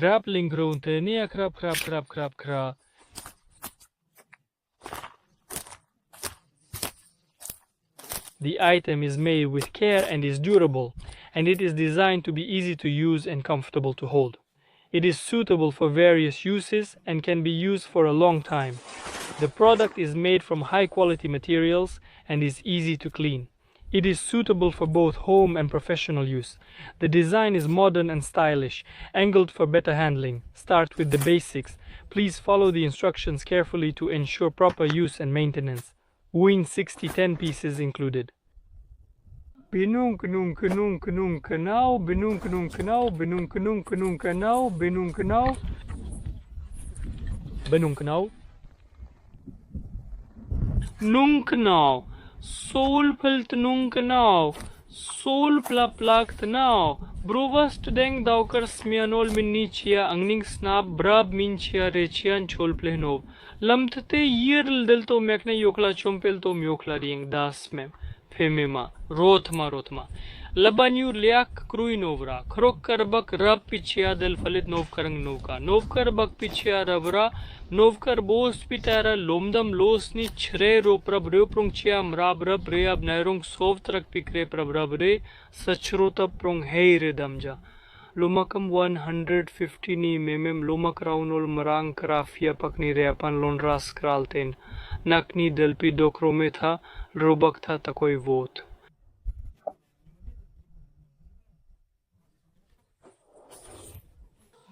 krap linkroonte, nia krap krap krap krap krap. The item is made with care and is durable, and it is designed to be easy to use and comfortable to hold. It is suitable for various uses and can be used for a long time. The product is made from high-quality materials and is easy to clean. It is suitable for both home and professional use. The design is modern and stylish, angled for better handling. Start with the basics. Please follow the instructions carefully to ensure proper use and maintenance. Win 60-10 pieces included. Binunk nunk nunk nunk now, binunk nunk now, binunk nunk nunk now, binunk now. Binunk now. Nunk now. Sol pelt nunk now. Sol plaplakt now. Brovast deng daukar smianol minnichia angning snap brab minchia rechian chol plenov. Lamtate yirl delto mekne yokla chompelto myokla ring das mem. Femema, rothma. Labanyur liak kruinovra, krokkarbak rab pichia del falit novkarang novka. Novkarbak pichia rabra, novkar bost pitara lomdam losni chre ro prab prongchia mrab rab reab nairong sovtrak pikre prab re, sachrota prong heire damja. Lomakam 150 ni memem lomak raunol marang krafia pakni reapan lonras kralten. Nakni delpi dokrome tha, robak tha takoi vot.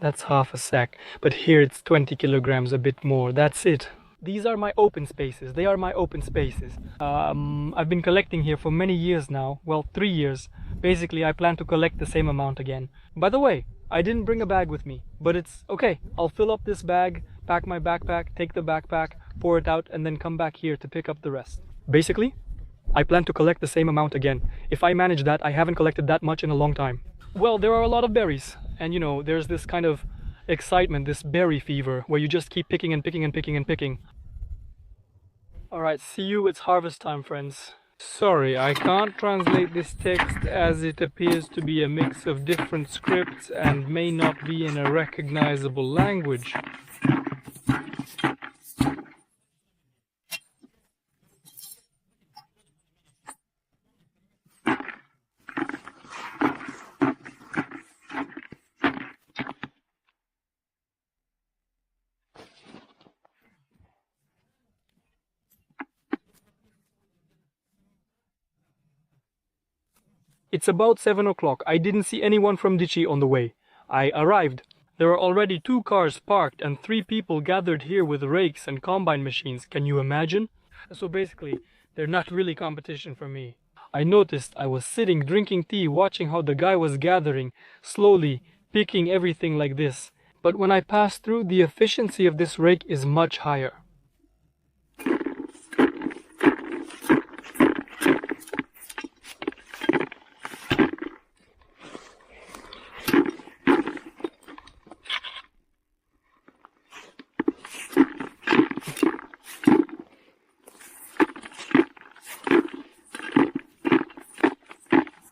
That's half a sack, but here it's 20 kilograms, a bit more. That's it. These are my open spaces. They are my open spaces. I've been collecting here for many years now. Well, 3 years. Basically, I plan to collect the same amount again. By the way, I didn't bring a bag with me, but it's okay. I'll fill up this bag, pack my backpack, take the backpack, pour it out, and then come back here to pick up the rest. Basically, I plan to collect the same amount again. If I manage that, I haven't collected that much in a long time. Well, there are a lot of berries, and you know, there's this kind of excitement, this berry fever, where you just keep picking and picking and picking and picking. Alright, see you, it's harvest time, friends. Sorry, I can't translate this text as it appears to be a mix of different scripts and may not be in a recognizable language. It's about 7 o'clock. I didn't see anyone from Dichi on the way. I arrived. There are already 2 cars parked and 3 people gathered here with rakes and combine machines. Can you imagine? So basically, they're not really competition for me. I noticed I was sitting drinking tea watching how the guy was gathering, slowly picking everything like this. But when I passed through, the efficiency of this rake is much higher.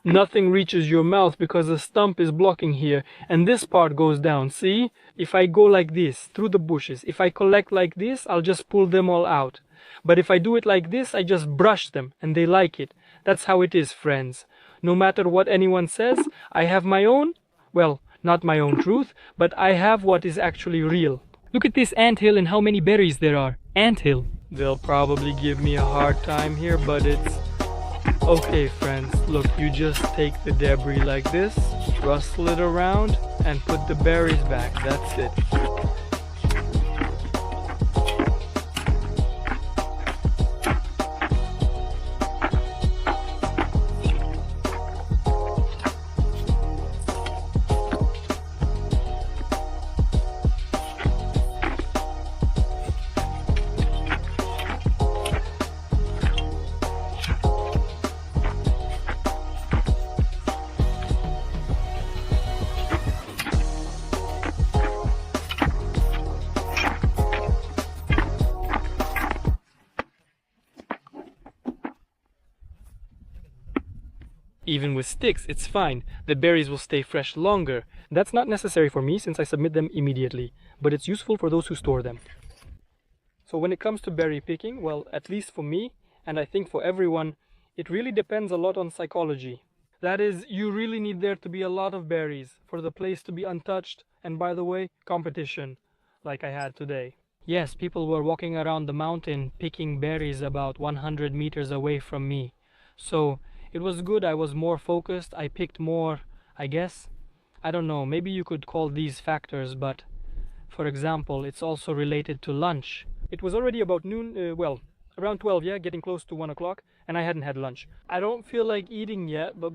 Nothing reaches your mouth because the stump is blocking here, and this part goes down, see? If I go like this, through the bushes, if I collect like this, I'll just pull them all out. But if I do it like this, I just brush them, and they like it. That's how it is, friends. No matter what anyone says, I have my own, well, not my own truth, but I have what is actually real. Look at this anthill and how many berries there are. Anthill. They'll probably give me a hard time here, but it's... Okay, friends, look, you just take the debris like this, rustle it around, and put the berries back. That's it. Even with sticks, it's fine. The berries will stay fresh longer. That's not necessary for me since I submit them immediately, but it's useful for those who store them. So when it comes to berry picking, well, at least for me, and I think for everyone, it really depends a lot on psychology. That is, you really need there to be a lot of berries for the place to be untouched, and by the way, competition, like I had today. Yes, people were walking around the mountain picking berries about 100 meters away from me. So it was good, I was more focused, I picked more, I guess. I don't know, maybe you could call these factors, but for example, it's also related to lunch. It was already about noon, well, around 12, yeah, getting close to 1 o'clock, and I hadn't had lunch. I don't feel like eating yet, but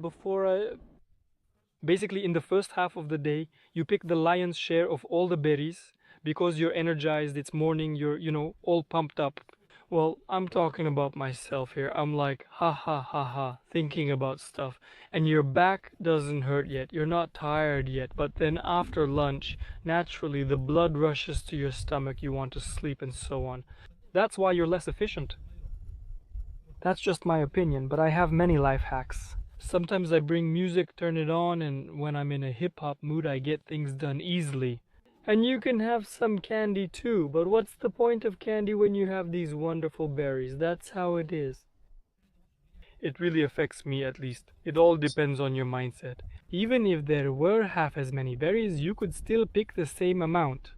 basically in the first half of the day, you pick the lion's share of all the berries, because you're energized, it's morning, you're, all pumped up. Well, I'm talking about myself here. I'm like, ha ha ha ha, thinking about stuff. And your back doesn't hurt yet. You're not tired yet. But then after lunch, naturally the blood rushes to your stomach. You want to sleep and so on. That's why you're less efficient. That's just my opinion, but I have many life hacks. Sometimes I bring music, turn it on, and when I'm in a hip-hop mood, I get things done easily. And you can have some candy too, but what's the point of candy when you have these wonderful berries? That's how it is. It really affects me at least. It all depends on your mindset. Even if there were half as many berries, you could still pick the same amount.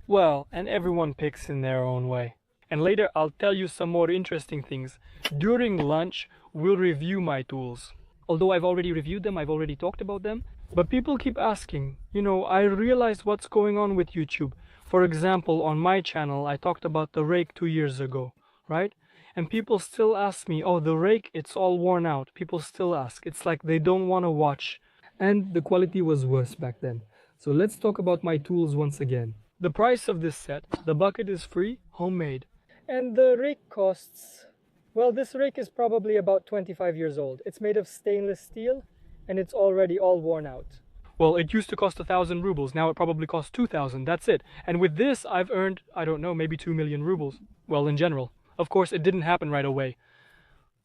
Well, and everyone picks in their own way. And later I'll tell you some more interesting things. During lunch, we'll review my tools. Although I've already reviewed them, I've already talked about them. But people keep asking, I realized what's going on with YouTube. For example, on my channel, I talked about the rake 2 years ago, right? And people still ask me, oh, the rake, it's all worn out. People still ask. It's like they don't want to watch. And the quality was worse back then. So let's talk about my tools once again. The price of this set, the bucket is free, homemade. And the rake costs, well, this rake is probably about 25 years old. It's made of stainless steel. And it's already all worn out. Well, it used to cost 1,000 rubles, now it probably costs 2,000, that's it. And with this, I've earned, I don't know, maybe 2 million rubles. Well, in general. Of course, it didn't happen right away.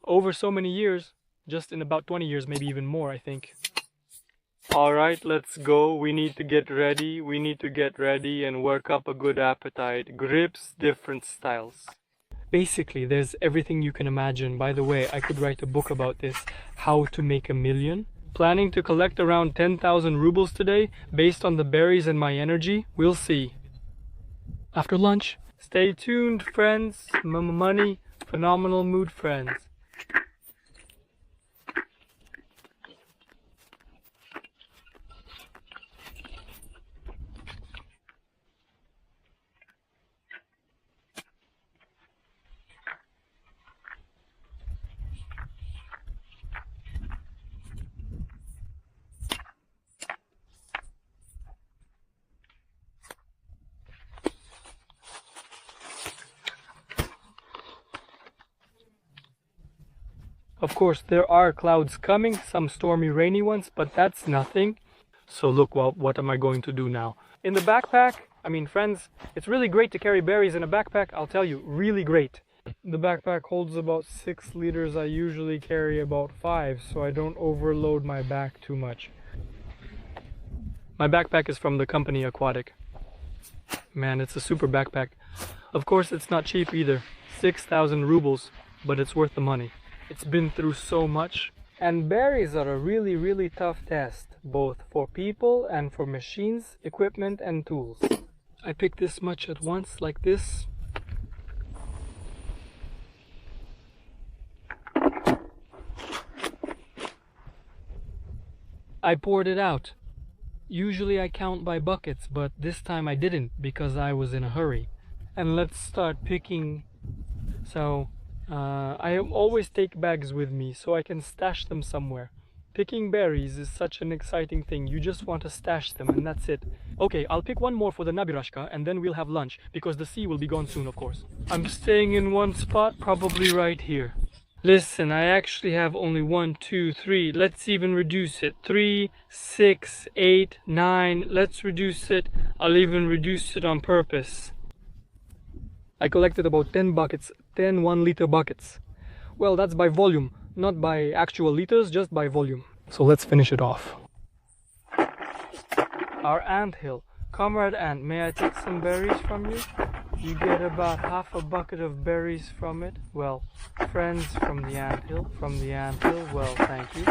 Over so many years, just in about 20 years, maybe even more, I think. Alright, let's go. We need to get ready. We need to get ready and work up a good appetite. Grips, different styles. Basically, there's everything you can imagine. By the way, I could write a book about this. How to make a million. Planning to collect around 10,000 rubles today, based on the berries and my energy. We'll see. After lunch. Stay tuned, friends. Money, phenomenal mood, friends. Of course, there are clouds coming, some stormy, rainy ones, but that's nothing. So look, well, what am I going to do now? In the backpack, friends, it's really great to carry berries in a backpack, I'll tell you, really great. The backpack holds about 6 liters, I usually carry about 5, so I don't overload my back too much. My backpack is from the company Aquatic. Man, it's a super backpack. Of course, it's not cheap either, 6,000 rubles, but it's worth the money. It's been through so much. And berries are a really, really tough test, both for people and for machines, equipment and tools. I picked this much at once, like this. I poured it out. Usually I count by buckets, but this time I didn't because I was in a hurry. And let's start picking. So I always take bags with me so I can stash them somewhere. Picking berries is such an exciting thing. You just want to stash them and that's it. Okay, I'll pick one more for the nabirashka and then we'll have lunch because the sea will be gone soon, of course. I'm staying in one spot, probably right here. Listen, I actually have only 1, 2, 3. Let's even reduce it. 3, 6, 8, 9. Let's reduce it. I'll even reduce it on purpose. I collected about 10 buckets, 10 1-liter buckets. Well, that's by volume, not by actual liters, just by volume. So let's finish it off. Our anthill. Comrade Ant, may I take some berries from you? You get about half a bucket of berries from it. Well, friends from the anthill. Well, thank you.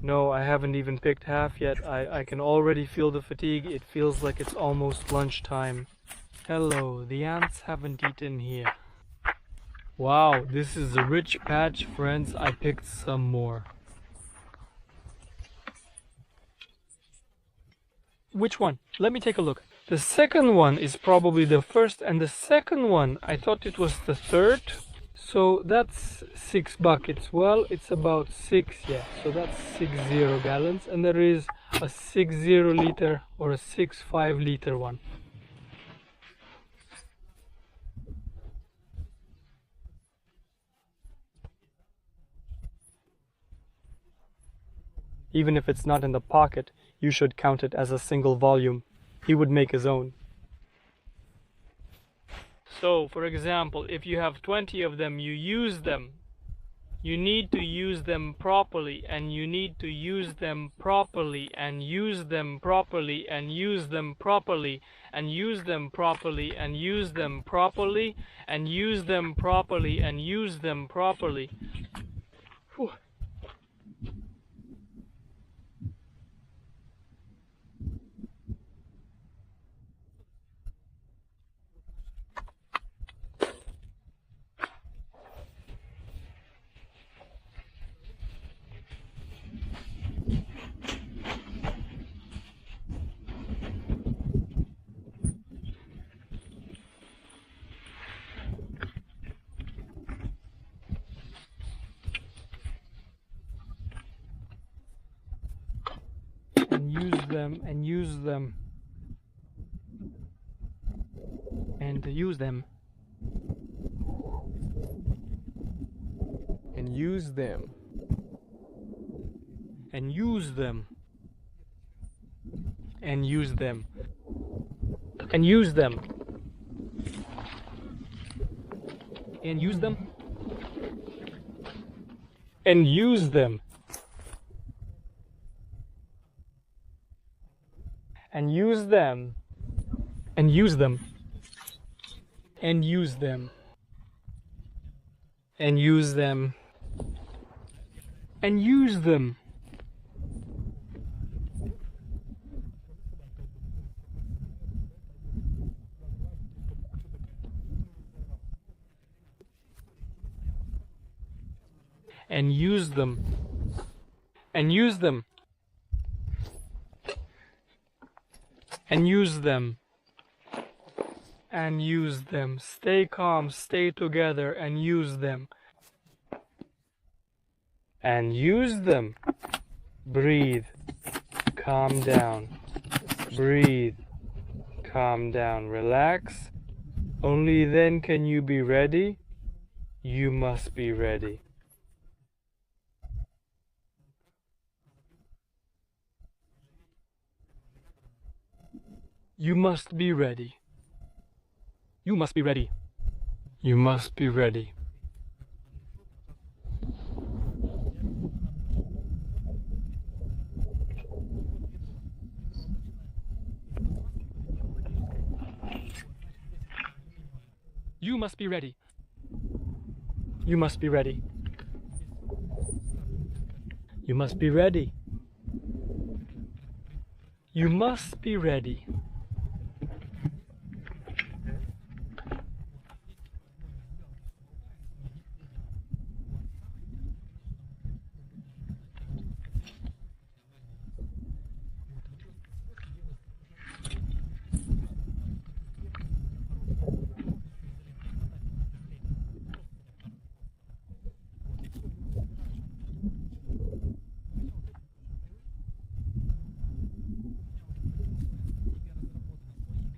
No, I haven't even picked half yet. I can already feel the fatigue. It feels like it's almost lunchtime. Hello, the ants haven't eaten here. Wow, this is a rich patch, friends. I picked some more. Which one? Let me take a look. The second one is probably the first, and the second one, I thought it was the third. So that's 6 buckets. Well, it's about 6, yeah. So that's 60 gallons, and there is a 60 liter or a 65 liter one. Even if it's not in the pocket, you should count it as a single volume. He would make his own. So, for example, if you have 20 of them, you use them. You need to use them properly, and you need to use them properly, and use them properly, and use them properly, and use them properly, and use them properly, and use them properly, and use them properly. Whew. And use them, and use them, and use them, and use them, and use them, and use them, and use them, and use them, and use them, and use them, and use them, and use them, and use them, and use them, and use them, and use them, and use them, and use them. Stay calm, stay together, and use them. And use them. Breathe. Calm down. Breathe. Calm down. Relax. Only then can you be ready. You must be ready. You must be ready. You must be ready. You must be ready. You must be ready. You must be ready. You must be ready. You must be ready.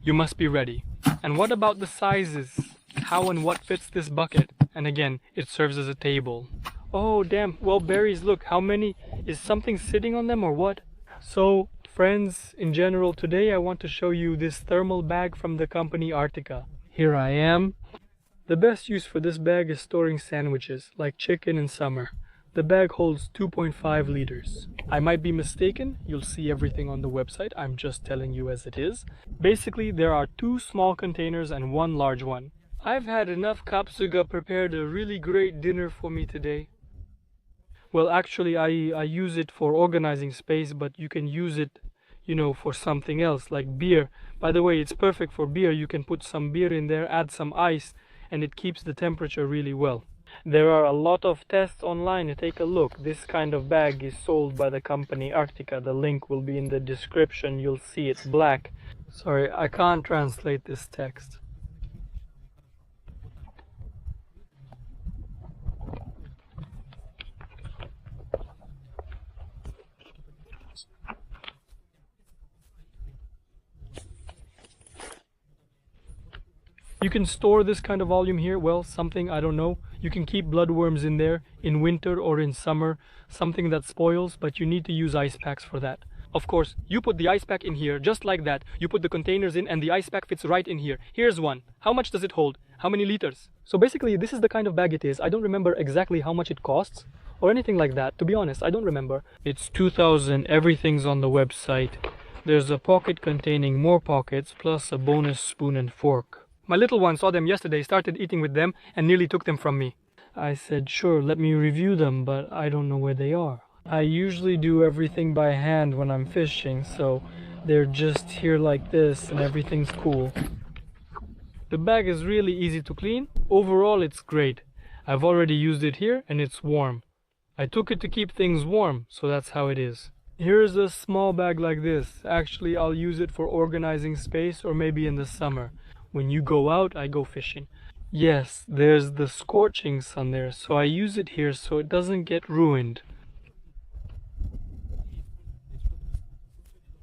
You must be ready. And what about the sizes? How and what fits this bucket? And again, it serves as a table. Oh, damn. Well, berries, look, how many? Is something sitting on them or what? So, friends, in general, today I want to show you this thermal bag from the company Arctica. Here I am. The best use for this bag is storing sandwiches, like chicken in summer. The bag holds 2.5 liters. I might be mistaken, you'll see everything on the website, I'm just telling you as it is. Basically, there are 2 small containers and 1 large one. I've had enough. Kapsuga prepared a really great dinner for me today. Well, actually, I use it for organizing space, but you can use it, for something else, like beer. By the way, it's perfect for beer. You can put some beer in there, add some ice, and it keeps the temperature really well. There are a lot of tests online. Take a look. This kind of bag is sold by the company Arctica. The link will be in the description. You'll see it's black. Sorry, I can't translate this text. You can store this kind of volume here. Well, something, I don't know. You can keep bloodworms in there in winter or in summer, something that spoils, but you need to use ice packs for that. Of course, you put the ice pack in here just like that. You put the containers in and the ice pack fits right in here. Here's one. How much does it hold? How many liters? So basically, this is the kind of bag it is. I don't remember exactly how much it costs or anything like that. To be honest, I don't remember. It's 2,000. Everything's on the website. There's a pocket containing more pockets plus a bonus spoon and fork. My little one saw them yesterday, started eating with them, and nearly took them from me. I said, sure, let me review them, but I don't know where they are. I usually do everything by hand when I'm fishing, so they're just here like this, and everything's cool. The bag is really easy to clean. Overall, it's great. I've already used it here, and it's warm. I took it to keep things warm, so that's how it is. Here's a small bag like this. Actually, I'll use it for organizing space or maybe in the summer. When you go out, I go fishing. Yes, there's the scorching sun there, so I use it here so it doesn't get ruined.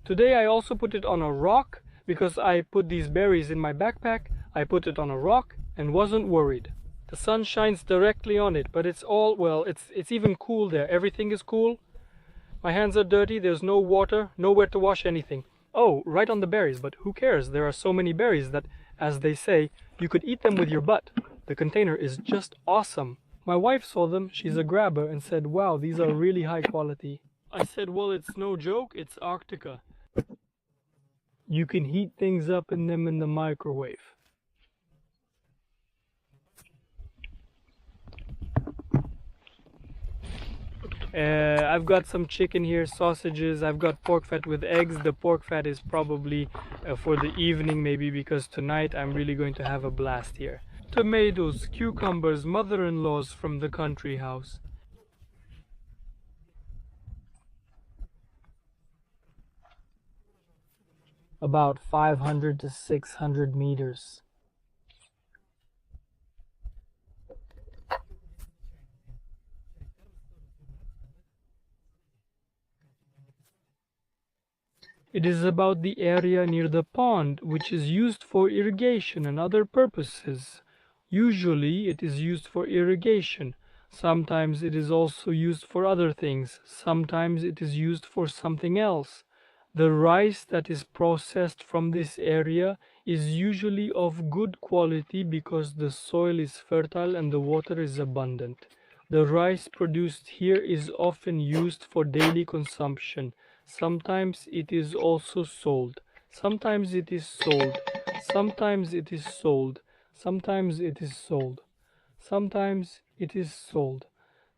Today I also put it on a rock because I put these berries in my backpack. I put it on a rock and wasn't worried. The sun shines directly on it, but it's all, well, it's even cool there. Everything is cool. My hands are dirty, there's no water, nowhere to wash anything. Oh, right on the berries, but who cares? There are so many berries that, as they say, you could eat them with your butt. The container is just awesome. My wife saw them, she's a grabber, and said, wow, these are really high quality. I said, well, it's no joke, it's Arctica. You can heat things up in them in the microwave. I've got some chicken here, sausages, I've got pork fat with eggs. The pork fat is probably for the evening maybe, because tonight I'm really going to have a blast here. Tomatoes, cucumbers, mother-in-laws from the country house. About 500 to 600 meters. It is about the area near the pond, which is used for irrigation and other purposes. Usually it is used for irrigation. Sometimes it is also used for other things. Sometimes it is used for something else. The rice that is processed from this area is usually of good quality because the soil is fertile and the water is abundant. The rice produced here is often used for daily consumption. Sometimes it is also sold. Sometimes it is sold. Sometimes it is sold. Sometimes it is sold. Sometimes it is sold.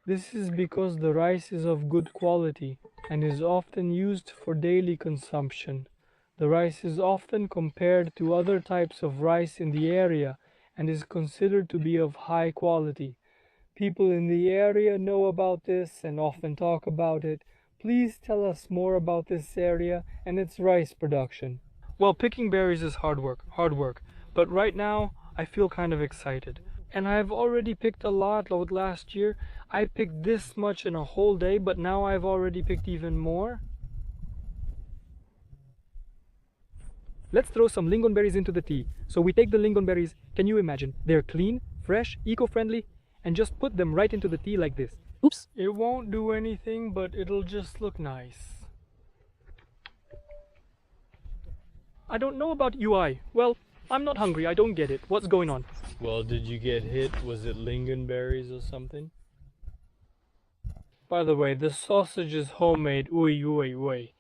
This is because the rice is of good quality and is often used for daily consumption. The rice is often compared to other types of rice in the area and is considered to be of high quality. People in the area know about this and often talk about it. Please tell us more about this area and its rice production. Well, picking berries is hard work. But right now, I feel kind of excited. And I've already picked a lot last year. I picked this much in a whole day, but now I've already picked even more. let's throw some lingonberries into the tea. So we take the lingonberries, can you imagine? They're clean, fresh, eco-friendly, and just put them right into the tea like this. Oops. It won't do anything, but it'll just look nice. I don't know about UI. Well, I'm not hungry, I don't get it. What's going on? Well, did you get hit? Was it lingonberries or something? By the way, this sausage is homemade. Ui, ui, ui.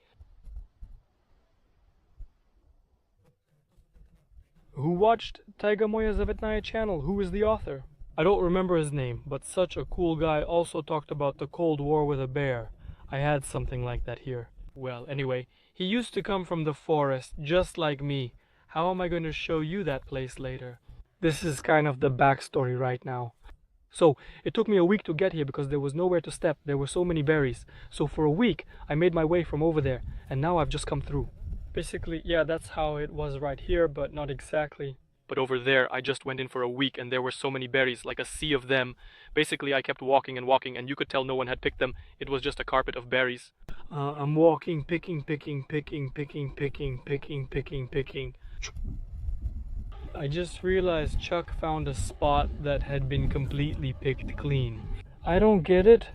Who watched Taiga Moya Zavetnaya channel? Who is the author? I don't remember his name, but such a cool guy also talked about the Cold War with a bear. I had something like that here. Well, anyway, he used to come from the forest, just like me. How am I going to show you that place later? This is kind of the backstory right now. So, it took me a week to get here because there was nowhere to step. There were so many berries. So for a week, I made my way from over there, and now I've just come through. Basically, yeah, that's how it was right here, but not exactly. But over there, I just went in for a week and there were so many berries, like a sea of them. Basically, I kept walking and walking and you could tell no one had picked them. It was just a carpet of berries. I'm walking, picking. I just realized Chuck found a spot that had been completely picked clean. I don't get it.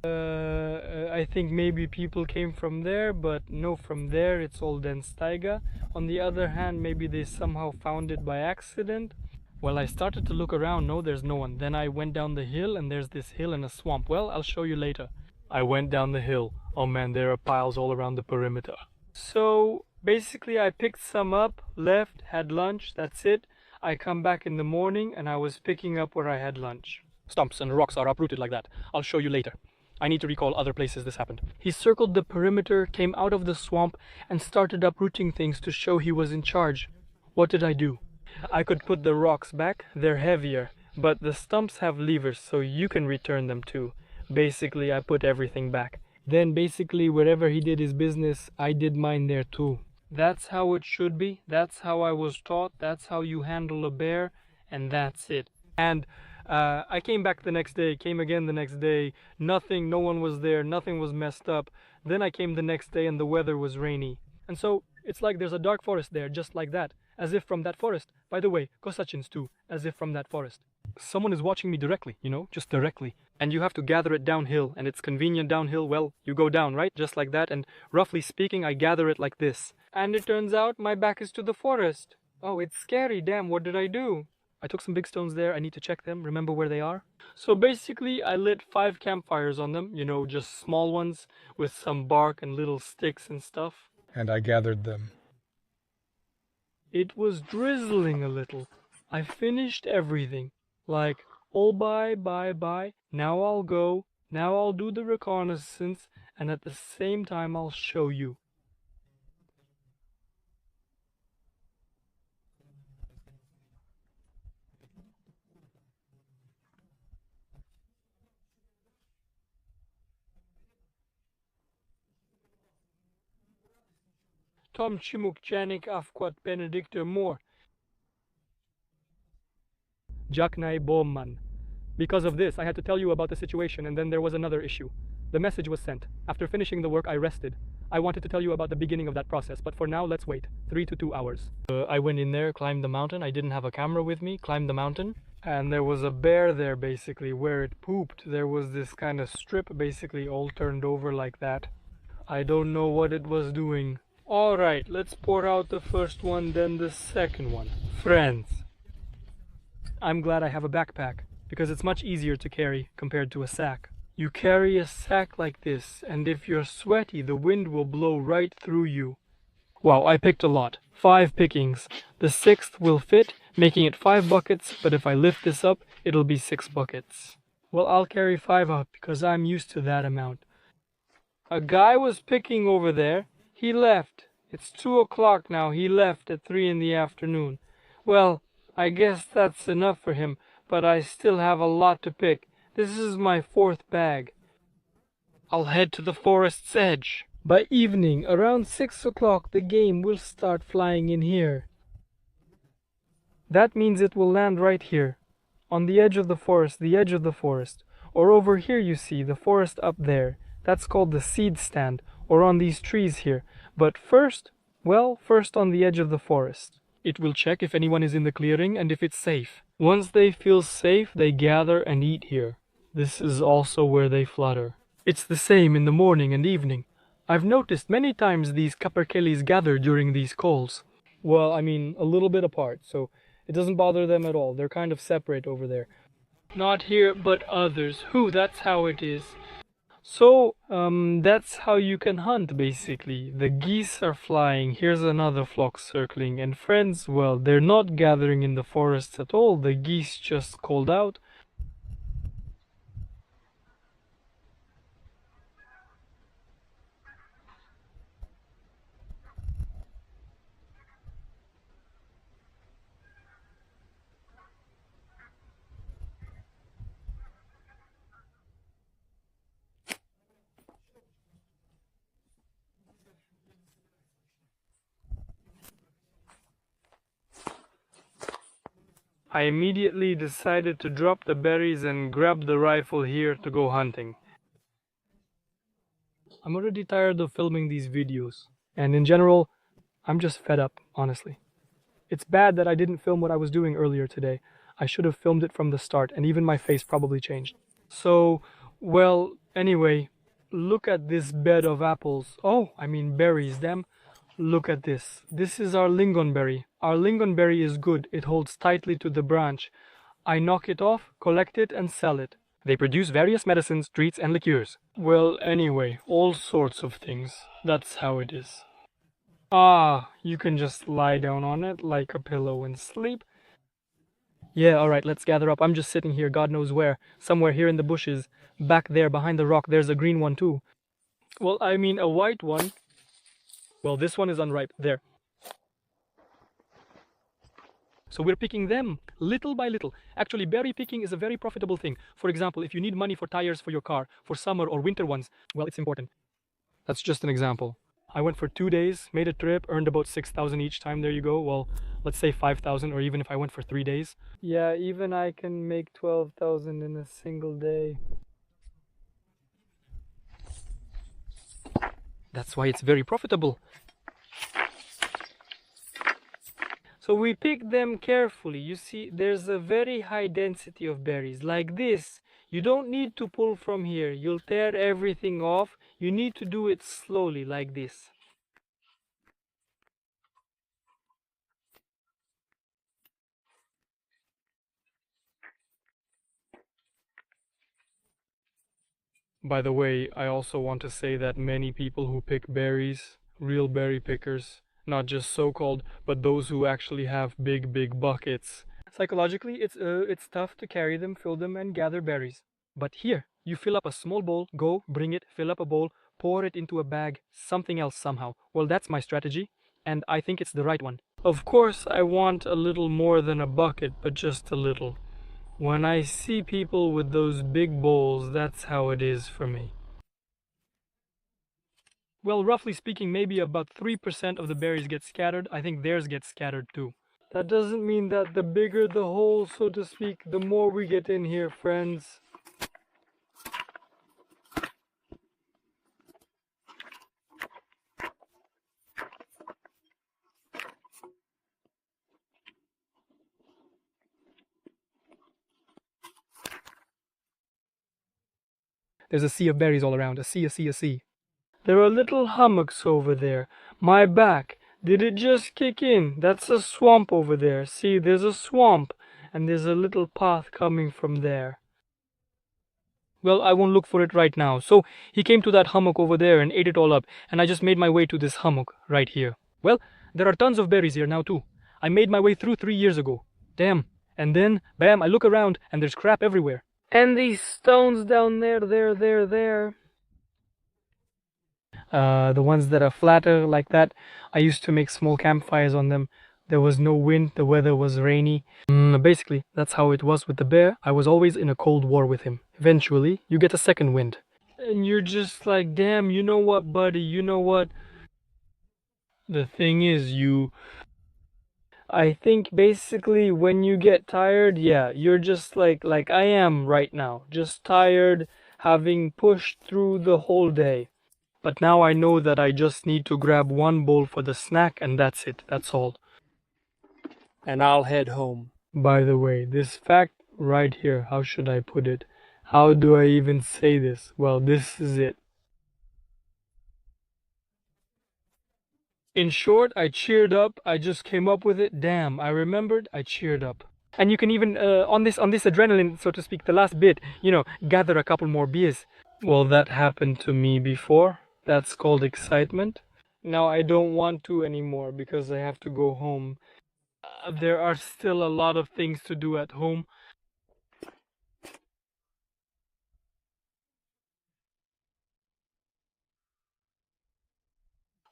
I think maybe people came from there, but no, from there it's all dense taiga. On the other hand, maybe they somehow found it by accident. Well, I started to look around, no, there's no one. Then I went down the hill and there's this hill and a swamp. Well, I'll show you later. I went down the hill. Oh man, there are piles all around the perimeter. So basically I picked some up, left, had lunch, that's it. I come back in the morning and I was picking up where I had lunch. Stumps and rocks are uprooted like that. I'll show you later. I need to recall other places this happened. He circled the perimeter, came out of the swamp, and started uprooting things to show he was in charge. What did I do? I could put the rocks back, they're heavier, but the stumps have levers, so you can return them too. Basically, I put everything back. Then basically, wherever he did his business, I did mine there too. That's how it should be, that's how I was taught, that's how you handle a bear, and that's it. And I came back the next day, came again the next day, nothing, no one was there, nothing was messed up. Then I came the next day and the weather was rainy. And so it's like there's a dark forest there, just like that, as if from that forest. By the way, Kosachins too, as if from that forest. Someone is watching me directly, you know, just directly. And you have to gather it downhill, and it's convenient downhill, well, you go down, right? Just like that, and roughly speaking, I gather it like this. And it turns out my back is to the forest. Oh, it's scary, damn, what did I do? I took some big stones there, I need to check them, remember where they are? So basically, I lit 5 campfires on them, you know, just small ones, with some bark and little sticks and stuff. And I gathered them. It was drizzling a little. I finished everything. Like, all bye, now I'll go, now I'll do the reconnaissance, and at the same time I'll show you. Tom Chimuk Janik Afquat Benedictor Moore. Jaknai Boman. Because of this, I had to tell you about the situation, and then there was another issue. The message was sent. After finishing the work, I rested. I wanted to tell you about the beginning of that process, but for now, let's wait. 3 to 2 hours. I went in there, climbed the mountain. I didn't have a camera with me, climbed the mountain. And there was a bear there, basically, where it pooped. There was this kind of strip, basically, all turned over like that. I don't know what it was doing. Alright, let's pour out the first one, then the second one. Friends. I'm glad I have a backpack, because it's much easier to carry compared to a sack. You carry a sack like this, and if you're sweaty, the wind will blow right through you. Wow, I picked a lot. 5 pickings. The 6th will fit, making it 5 buckets, but if I lift this up, it'll be 6 buckets. Well, I'll carry 5 up, because I'm used to that amount. A guy was picking over there. He left. It's 2 o'clock now. He left at 3 in the afternoon. Well, I guess that's enough for him, but I still have a lot to pick. This is my 4th bag. I'll head to the forest's edge. By evening, around 6 o'clock, the game will start flying in here. That means it will land right here, on the edge of the forest, Or over here, you see, the forest up there. That's called the seed stand, or on these trees here. But first, Well, first on the edge of the forest. It will check if anyone is in the clearing and if it's safe. Once they feel safe, they gather and eat here. This is also where they flutter. It's the same in the morning and evening. I've noticed many times these capercaillies gather during these calls. Well, I mean, a little bit apart, so it doesn't bother them at all. They're kind of separate over there. Not here, but others. Who? That's how it is. So, that's how you can hunt, basically. The geese are flying, here's another flock circling, and friends, well, they're not gathering in the forests at all, the geese just called out. I immediately decided to drop the berries and grab the rifle here to go hunting. I'm already tired of filming these videos, and in general, I'm just fed up, honestly. It's bad that I didn't film what I was doing earlier today. I should have filmed it from the start, and even my face probably changed. So, well, anyway, look at this bed of apples. Oh, I mean berries, them. Look at this. This is our lingonberry. Our lingonberry is good. It holds tightly to the branch. I knock it off, collect it, and sell it. They produce various medicines, treats, and liqueurs. Well, anyway, all sorts of things. That's how it is. Ah, you can just lie down on it like a pillow and sleep. Yeah, alright, let's gather up. I'm just sitting here, God knows where. Somewhere here in the bushes. Back there, behind the rock, there's a green one too. Well, I mean a white one. Well, this one is unripe. There. So we're picking them, little by little. Actually, berry picking is a very profitable thing. For example, if you need money for tires for your car, for summer or winter ones, well, it's important. That's just an example. I went for 2 days, made a trip, earned about 6,000 each time. There you go. Well, let's say 5,000, or even if I went for 3 days. Yeah, even I can make 12,000 in a single day. That's why it's very profitable. So we pick them carefully. You see, there's a very high density of berries, like this. You don't need to pull from here. You'll tear everything off. You need to do it slowly, like this. By the way, I also want to say that many people who pick berries, real berry pickers, not just so-called, but those who actually have big buckets. Psychologically, it's tough to carry them, fill them, and gather berries. But here, you fill up a small bowl, go, bring it, fill up a bowl, pour it into a bag, something else somehow. Well, that's my strategy, and I think it's the right one. Of course, I want a little more than a bucket, but just a little. When I see people with those big bowls, that's how it is for me. Well, roughly speaking, maybe about 3% of the berries get scattered. I think theirs get scattered too. That doesn't mean that the bigger the hole, so to speak, the more we get in here, friends. There's a sea of berries all around. A sea. There are little hummocks over there. My back. Did it just kick in? That's a swamp over there. See, there's a swamp. And there's a little path coming from there. Well, I won't look for it right now. So, he came to that hummock over there and ate it all up. And I just made my way to this hummock right here. Well, there are tons of berries here now too. I made my way through 3 years ago. Damn. And then, bam, I look around and there's crap everywhere. And these stones down there. The ones that are flatter like that, I used to make small campfires on them. There was no wind, the weather was rainy. Basically, that's how it was with the bear. I was always in a cold war with him. Eventually, you get a second wind. And you're just like, damn, you know what, buddy, you know what? The thing is, I think basically when you get tired, yeah, you're just like I am right now. Just tired, having pushed through the whole day. But now I know that I just need to grab one bowl for the snack and that's it. That's all. And I'll head home. By the way, this fact right here, how should I put it? How do I even say this? Well, this is it. In short, I cheered up. I just came up with it. Damn, I remembered. I cheered up. And you can even on this adrenaline, so to speak, the last bit, gather a couple more beers. Well, that happened to me before. That's called excitement. Now I don't want to anymore because I have to go home. There are still a lot of things to do at home.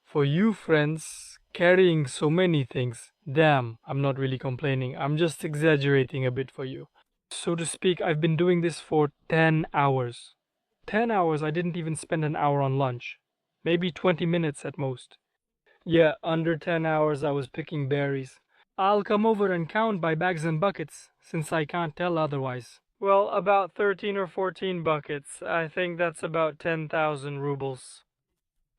For you, friends, carrying so many things. Damn, I'm not really complaining. I'm just exaggerating a bit for you. So to speak, I've been doing this for 10 hours. 10 hours, I didn't even spend an hour on lunch. Maybe 20 minutes at most. Yeah, under 10 hours I was picking berries. I'll come over and count by bags and buckets, since I can't tell otherwise. Well, about 13 or 14 buckets. I think that's about 10,000 rubles.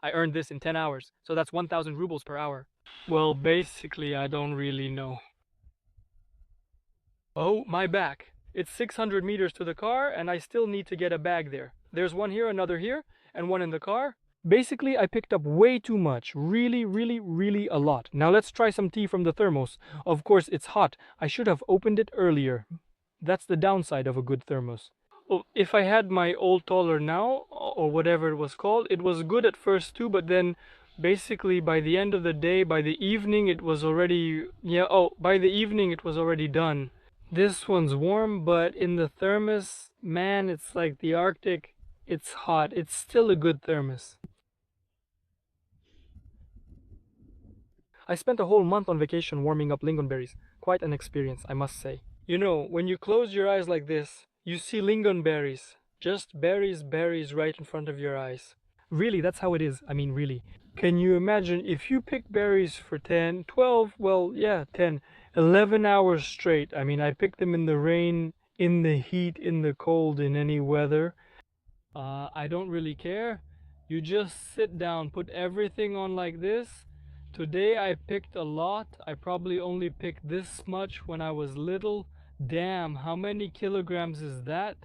I earned this in 10 hours, so that's 1,000 rubles per hour. Well, basically, I don't really know. Oh, my back. It's 600 meters to the car, and I still need to get a bag there. There's one here, another here, and one in the car. Basically, I picked up way too much. Really, really, really a lot. Now let's try some tea from the thermos. Of course, it's hot. I should have opened it earlier. That's the downside of a good thermos. Well, if I had my old taller now, or whatever it was called, it was good at first too, but then basically by the end of the day, by the evening, it was already, by the evening it was already done. This one's warm, but in the thermos, man, it's like the Arctic. It's hot. It's still a good thermos. I spent a whole month on vacation warming up lingonberries. Quite an experience, I must say. When you close your eyes like this, you see lingonberries. Just berries, berries right in front of your eyes. Really, that's how it is. I mean, really. Can you imagine if you pick berries for 10, 12, well, yeah, 10, 11 hours straight? I mean, I picked them in the rain, in the heat, in the cold, in any weather. I don't really care. You just sit down, put everything on like this. Today I picked a lot. I probably only picked this much when I was little. Damn, how many kilograms is that?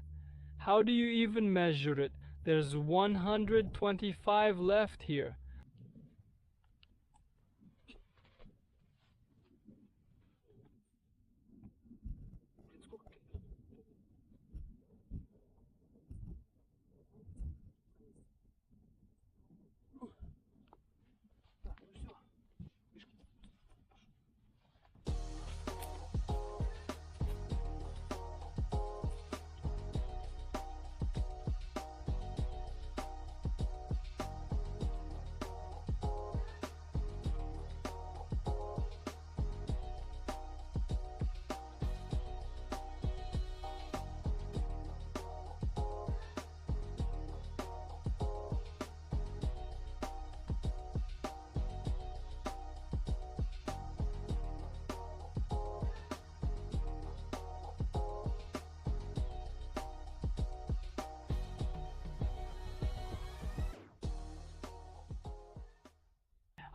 How do you even measure it? There's 125 left here.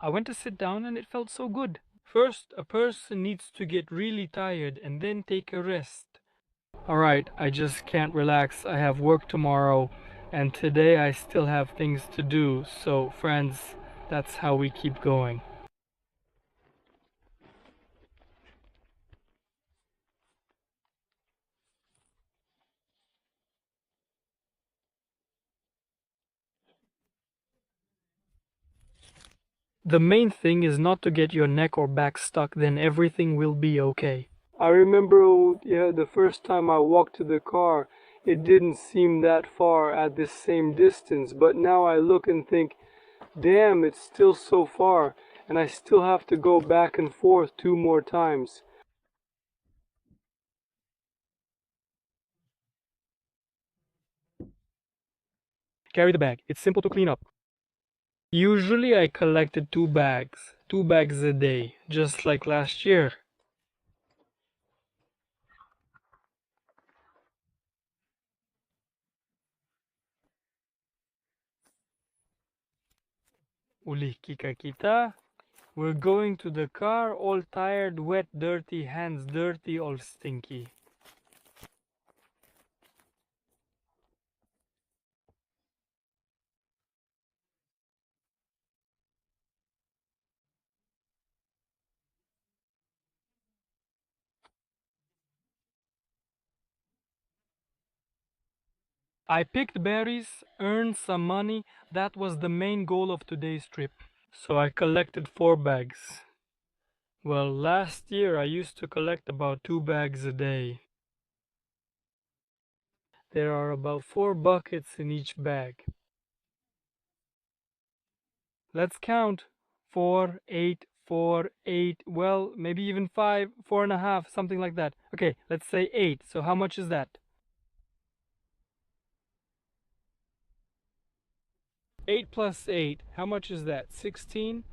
I went to sit down and it felt so good. First, a person needs to get really tired and then take a rest. Alright, I just can't relax. I have work tomorrow, and today I still have things to do. So, friends, that's how we keep going. The main thing is not to get your neck or back stuck, then everything will be okay. I remember, the first time I walked to the car, it didn't seem that far at this same distance, but now I look and think, damn, it's still so far, and I still have to go back and forth 2 more times. Carry the bag. It's simple to clean up. Usually I collected 2 bags a day, just like last year. Uli kika kita. We're going to the car, all tired, wet, dirty, hands dirty, all stinky. I picked berries, earned some money. That was the main goal of today's trip. So I collected 4 bags. Well, last year I used to collect about 2 bags a day. There are about 4 buckets in each bag. Let's count. 4, 8, 4, 8, well, maybe even 5, 4.5, something like that. Okay, let's say 8. So how much is that? 8 plus 8, how much is that? 16?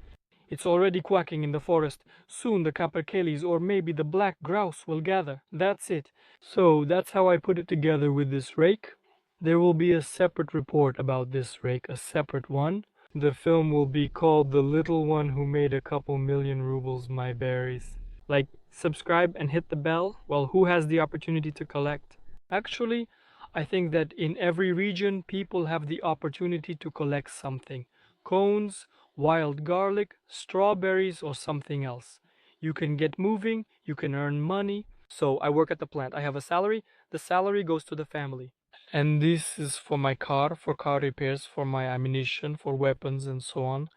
It's already quacking in the forest. Soon the capercaillies or maybe the black grouse will gather. That's it. So that's how I put it together with this rake. There will be a separate report about this rake, a separate one. The film will be called The Little One Who Made a Couple Million Rubles My Berries. Like, subscribe and hit the bell. Well, who has the opportunity to collect? Actually, I think that in every region, people have the opportunity to collect something. Cones, wild garlic, strawberries, or something else. You can get moving, you can earn money. So I work at the plant. I have a salary. The salary goes to the family. And this is for my car repairs, for my ammunition, for weapons, and so on.